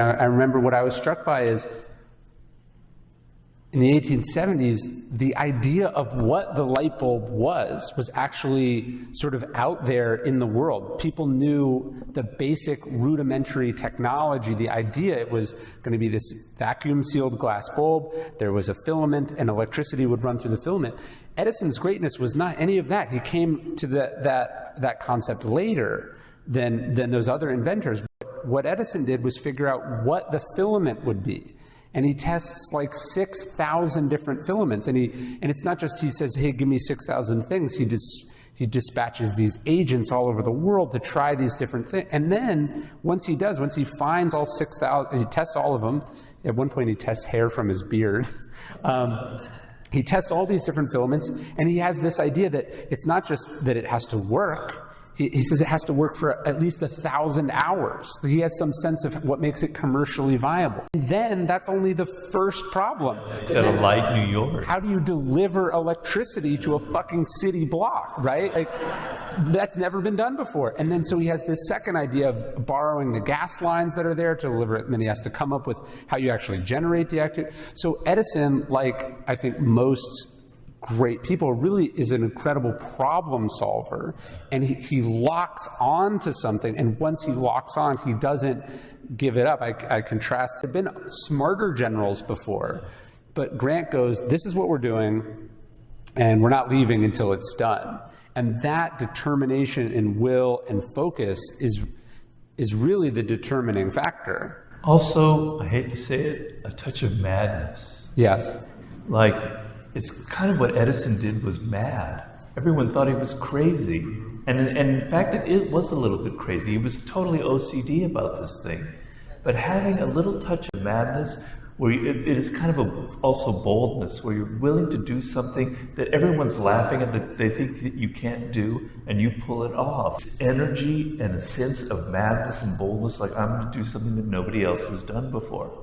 I remember what I was struck by is in the 1870s, the idea of what the light bulb was actually sort of out there in the world. People knew the basic rudimentary technology, the idea it was going to be this vacuum-sealed glass bulb, there was a filament, and electricity would run through the filament. Edison's greatness was not any of that. He came to that concept later than those other inventors. What Edison did was figure out what the filament would be. And he tests like 6,000 different filaments. And it's not just he says, hey, give me 6,000 things. He dispatches these agents all over the world to try these different things. And then once he finds all 6,000, he tests all of them. At one point he tests hair from his beard. He tests all these different filaments, and he has this idea that it's not just that it has to work. He says it has to work for at least 1,000 hours. He has some sense of what makes it commercially viable. And then that's only the first problem. It's got to light New York. How do you deliver electricity to a fucking city block, right? Like, that's never been done before. And then so he has this second idea of borrowing the gas lines that are there to deliver it, and then he has to come up with how you actually generate the activity. So Edison, like I think most great people, really is an incredible problem solver, and he locks on to something, and once he locks on, he doesn't give it up. I contrast, there have been smarter generals before, but Grant goes, this is what we're doing, and we're not leaving until it's done. And that determination and will and focus is really the determining factor. Also, I hate to say it, a touch of madness. Yes. Like, it's kind of what Edison did was mad. Everyone thought he was crazy. And in fact, it was a little bit crazy. He was totally OCD about this thing. But having a little touch of madness, where it is kind of also boldness, where you're willing to do something that everyone's laughing at, that they think that you can't do, and you pull it off. It's energy and a sense of madness and boldness, like I'm going to do something that nobody else has done before.